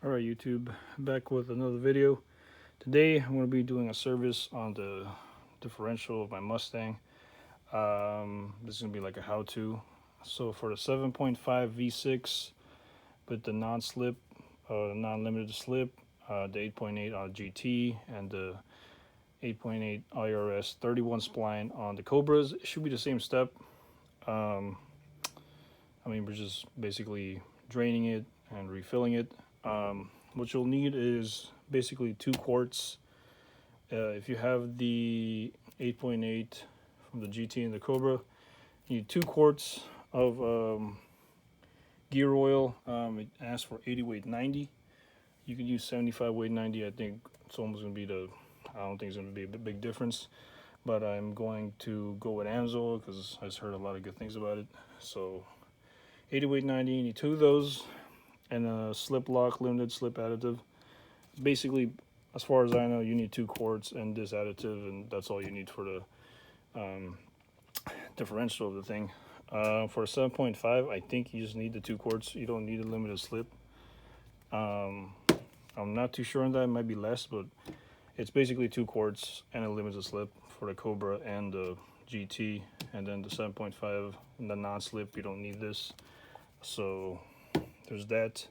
Alright YouTube, back with another video. Today I'm going to be doing a service on the differential of my Mustang. This is going to be like a how-to. So for the 7.5 V6 with the non-slip, non-limited slip, the 8.8 on GT, and the 8.8 IRS 31 spline on the Cobras, it should be the same step. We're just basically draining it and refilling it. What you'll need is basically 2 quarts. If you have the 8.8 from the GT and the Cobra, you need 2 quarts of gear oil. It asks for 80 weight 90. You can use 75 weight 90. I think it's almost going to be I don't think it's going to be a big difference. But I'm going to go with Amsoil because I just heard a lot of good things about it. So 80 weight 90, you need 2 of those. And a slip lock limited slip additive. Basically, as far as I know, you need 2 quarts and this additive, and that's all you need for the differential of the thing. For 7.5, I think you just need the 2 quarts. You don't need a limited slip. I'm not too sure on that. It might be less, but it's basically 2 quarts and a limited slip for the Cobra and the GT, and then the 7.5 and the non-slip. You don't need this. So there's that.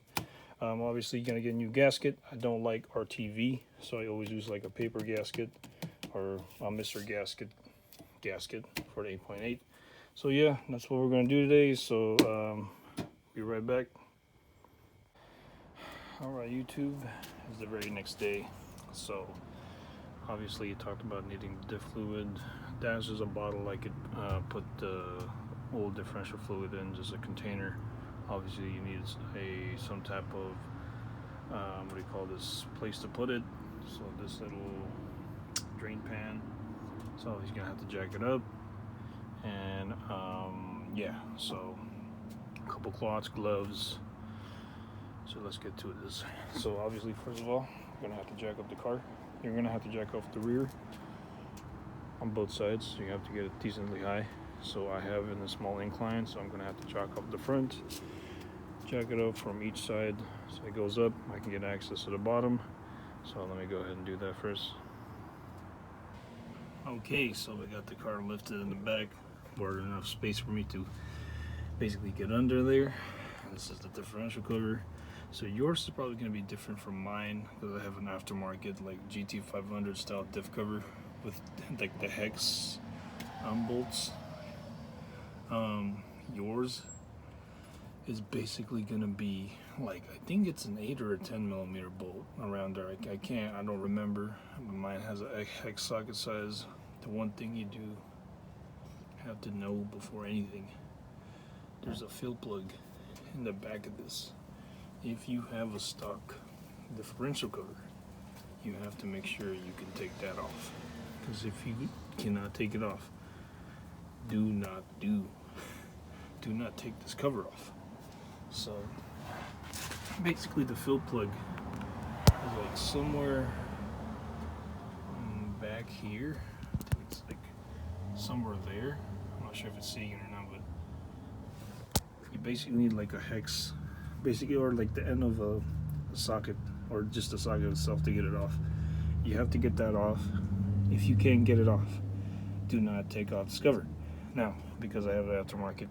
Obviously, you're gonna get a new gasket. I don't like RTV, so I always use like a paper gasket or a Mr. Gasket for the 8.8. So yeah, that's what we're gonna do today. So be right back. All right, YouTube. It's the very next day. So obviously, you talked about needing diff fluid. That's just a bottle I could put the old differential fluid in, just a container. Obviously, you need some type of what do you call this place to put it. So this little drain pan. So he's gonna have to jack it up, and yeah. So a couple cloths, gloves. So let's get to this. So obviously, first of all, you're gonna have to jack up the car. You're gonna have to jack off the rear on both sides. So you have to get it decently high. So I have in a small incline, so I'm gonna have to jack up the front, jack it up from each side so it goes up. I can get access to the bottom. So let me go ahead and do that first. Okay, so we got the car lifted in the back, where enough space for me to basically get under there. This is the differential cover. So yours is probably going to be different from mine because I have an aftermarket like GT500 style diff cover with like the hex bolts. Yours is basically going to be like, I think it's an 8 or a 10 millimeter bolt around there. I don't remember. But mine has a hex socket size. The one thing you do have to know before anything, there's a fill plug in the back of this. If you have a stock differential cover, you have to make sure you can take that off, because if you cannot take it off, do not take this cover off. So basically the fill plug is like somewhere back here. I think it's like somewhere there. I'm not sure if it's seeing it or not, but you basically need like a hex, basically, or like the end of a socket, or just the socket itself to get it off. You have to get that off. If you can't get it off, do not take off this cover. Now, because I have an aftermarket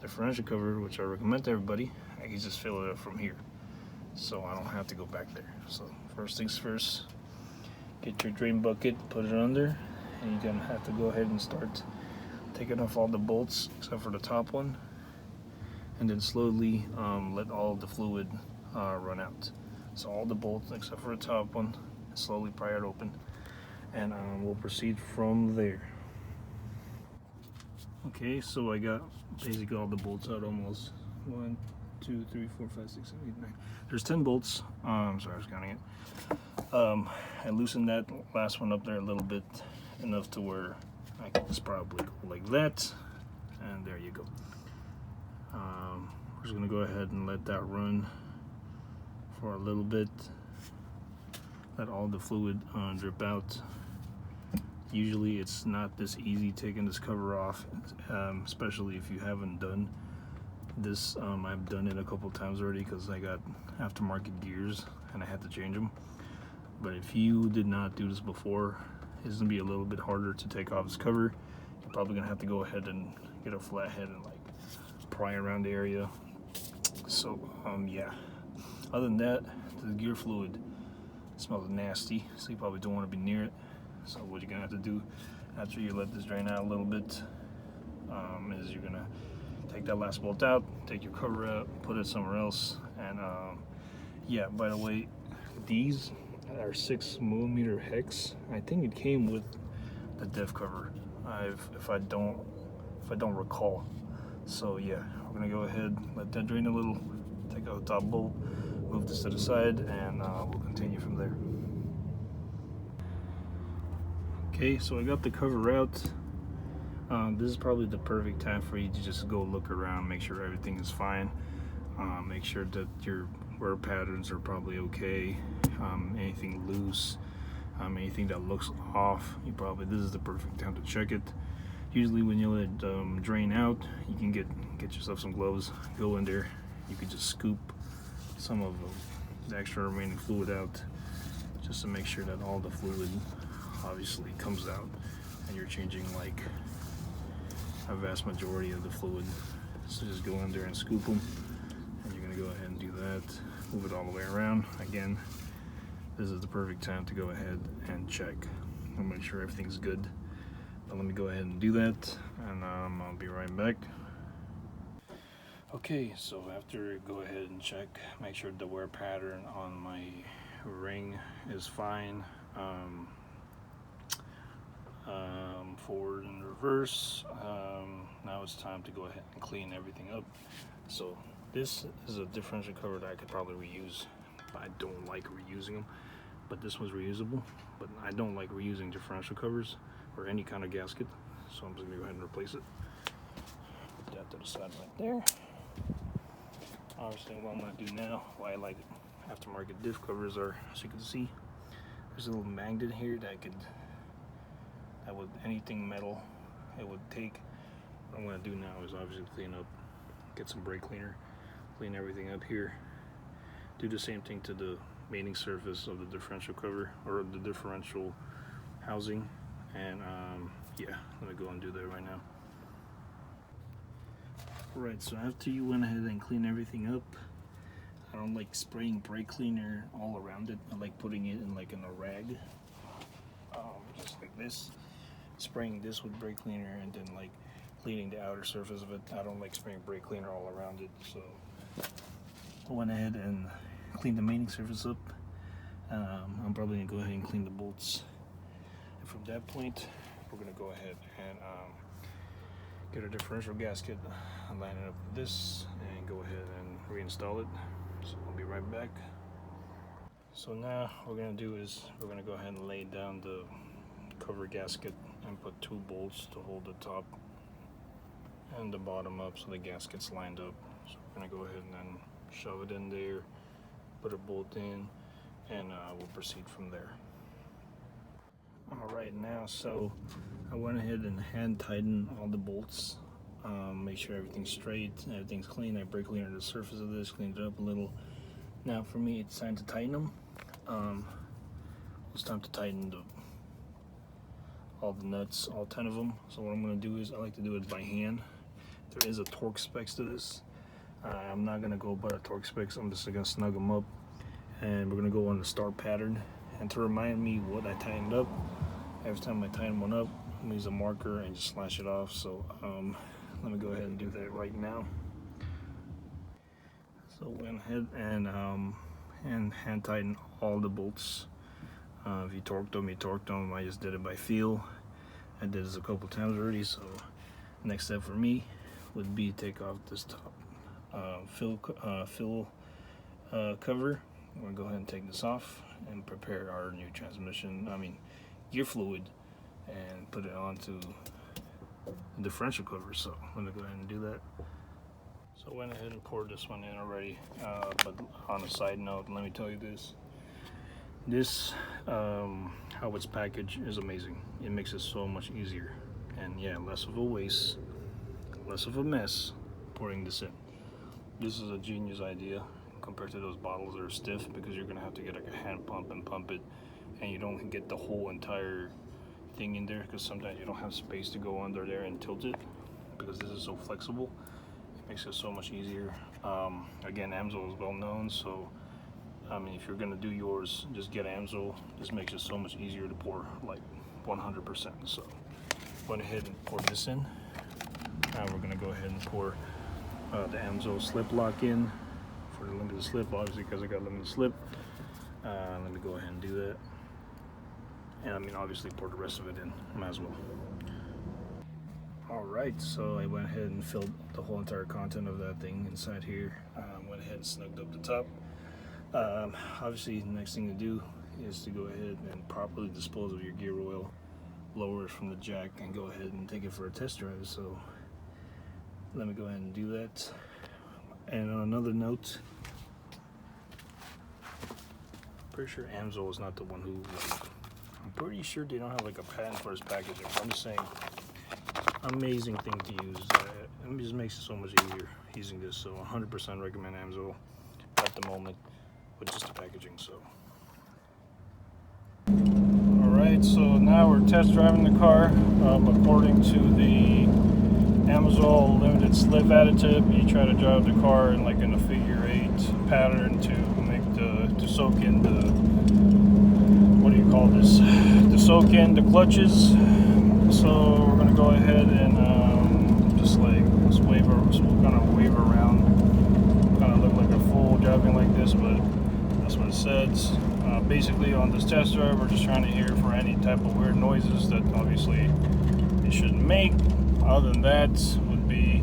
differential cover, which I recommend to everybody, I can just fill it up from here, so I don't have to go back there. So first things first, get your drain bucket, put it under, and you're gonna have to go ahead and start taking off all the bolts except for the top one, and then slowly let all the fluid run out. So all the bolts except for the top one, slowly pry it open, and we'll proceed from there. Okay, so I got basically all the bolts out almost. 1, 2, 3, 4, 5, 6, 7, 8, 9. There's 10 bolts. Sorry, I was counting it. I loosened that last one up there a little bit, enough to where I can just probably go like that, and there you go. We're just gonna go ahead and let that run for a little bit. Let all the fluid drip out. Usually it's not this easy taking this cover off, especially if you haven't done This I've done it a couple times already because I got aftermarket gears and I had to change them. But if you did not do this before, it's gonna be a little bit harder to take off this cover. You're probably gonna have to go ahead and get a flathead and like pry around the area. So yeah, other than that, the gear fluid smells nasty, so you probably don't want to be near it. So what you're gonna have to do after you let this drain out a little bit is you're gonna take that last bolt out, take your cover out, put it somewhere else. And yeah, by the way, these are 6mm hex. I think it came with the diff cover, if I don't recall. So yeah, we're gonna go ahead, let that drain a little, take out the top bolt, move this to the side, and we'll continue from there. Okay, so I got the cover out. This is probably the perfect time for you to just go look around, make sure everything is fine, make sure that your wear patterns are probably okay, anything loose, anything that looks off, this is the perfect time to check it. Usually when you let it drain out, you can get yourself some gloves, go in there, you can just scoop some of the extra remaining fluid out, just to make sure that all the fluid obviously comes out, and you're changing like a vast majority of the fluid. So just go in there and scoop them, and you're gonna go ahead and do that, move it all the way around. Again, this is the perfect time to go ahead and check and make sure everything's good. But let me go ahead and do that, and I'll be right back. Okay, so after go ahead and check, make sure the wear pattern on my ring is fine. Forward and reverse. Now it's time to go ahead and clean everything up. So this is a differential cover that I could probably reuse, but I don't like reusing them. But this one's reusable, but I don't like reusing differential covers or any kind of gasket, so I'm just gonna go ahead and replace it. Put that to the side right there. Obviously what I'm gonna do now, why I like aftermarket diff covers are, as you can see, there's a little magnet here that would anything metal it would take. What I'm gonna do now is obviously clean up, get some brake cleaner, clean everything up here, do the same thing to the mating surface of the differential cover or the differential housing, and yeah, I'm gonna go and do that right now. Right, so after you went ahead and clean everything up, I don't like spraying brake cleaner all around it. I like putting it in a rag, just like this, spraying this with brake cleaner and then like cleaning the outer surface of it. I don't like spraying brake cleaner all around it, so I went ahead and cleaned the mating surface up. I'm probably gonna go ahead and clean the bolts, and from that point we're gonna go ahead and get a differential gasket, line it up with this, and go ahead and reinstall it. So I'll be right back. So now what we're gonna do is we're gonna go ahead and lay down the cover gasket and put 2 bolts to hold the top and the bottom up so the gasket's lined up. So we're gonna go ahead and then shove it in there, put a bolt in, and we'll proceed from there. Alright, now so I went ahead and hand tightened all the bolts, make sure everything's straight, everything's clean. I brake cleaned the surface of this, cleaned it up a little. Now for me it's time to tighten them. It's time to tighten all the nuts, all 10 of them. So what I'm going to do is I like to do it by hand. There is a torque specs to this. I'm not going to go by the torque specs. I'm just going to snug them up, and we're going to go on the start pattern. And to remind me what I tightened up, every time I tighten one up, I'm going to use a marker and just slash it off. So let me go ahead and do that right now. So went ahead and hand tighten all the bolts. If you torqued them, you torqued them. I just did it by feel. I did this a couple times already, so next step for me would be take off this top fill cover. We're gonna go ahead and take this off and prepare our new gear fluid, and put it onto the differential cover. So I'm gonna go ahead and do that. So I went ahead and poured this one in already, but on a side note, let me tell you this, how it's packaged is amazing. It makes it so much easier, and yeah, less of a waste, less of a mess pouring this in. This is a genius idea compared to those bottles that are stiff, because you're gonna have to get like a hand pump and pump it, and you don't get the whole entire thing in there, because sometimes you don't have space to go under there and tilt it, because this is so flexible. It makes it so much easier. Again, Amsoil is well known, so I mean, if you're gonna do yours, just get Amsoil. This makes it so much easier to pour, like 100%. So went ahead and poured this in. Now we're gonna go ahead and pour the Amsoil slip lock in for the limited slip, obviously, because I got limited slip. Let me go ahead and do that. And I mean, obviously pour the rest of it in, might as well. All right, so I went ahead and filled the whole entire content of that thing inside here. Went ahead and snugged up the top. Obviously, the next thing to do is to go ahead and properly dispose of your gear oil, lower it from the jack, and go ahead and take it for a test drive. So let me go ahead and do that. And on another note, pretty sure Amsoil is not the one who, like, I'm pretty sure they don't have like a patent for this packaging. I'm just saying, amazing thing to use. It just makes it so much easier using this. So 100% recommend Amsoil at the moment with just the packaging. So all right, so now we're test driving the car. According to the Amsoil limited slip additive, you try to drive the car in like in a figure-8 pattern to make to soak in the, what do you call this, to soak in the clutches. So we're gonna go ahead and just wave, so we're gonna wave around, kind of look like a fool driving like this, but that's what it says. Basically on this test drive, we're just trying to hear for any type of weird noises that obviously it shouldn't make. Other than that would be,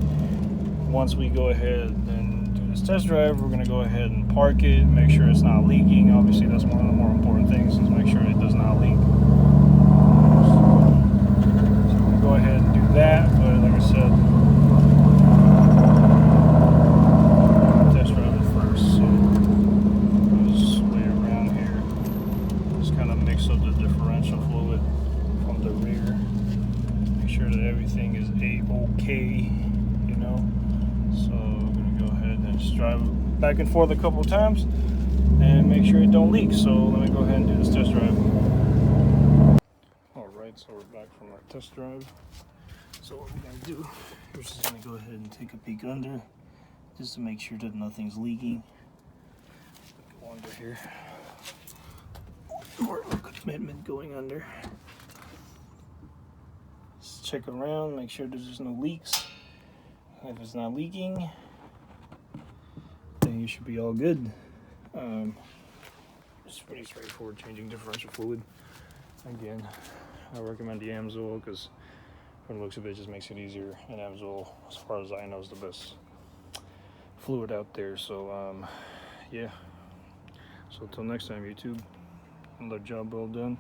once we go ahead and do this test drive, we're gonna go ahead and park it, make sure it's not leaking. Obviously that's one of the more important things, is make sure it does not leak. Go ahead and do that, but like I said, test drive it first. So I'll just way around here, just kind of mix up the differential fluid from the rear, make sure that everything is a-okay, you know. So we're gonna go ahead and just drive it back and forth a couple of times and make sure it don't leak. So let me go ahead and do this test drive. Alright, so we're back from our test drive. So what we're going to do, we're just going to go ahead and take a peek under, just to make sure that nothing's leaking. Go under here. More commitment going under. Just check around, make sure there's just no leaks. If it's not leaking, then you should be all good. It's pretty straightforward, changing differential fluid. Again, I recommend the Amsoil because from the looks of it, just makes it easier. And Amsoil, as far as I know, is the best fluid out there. So yeah. So until next time, YouTube, another job well done.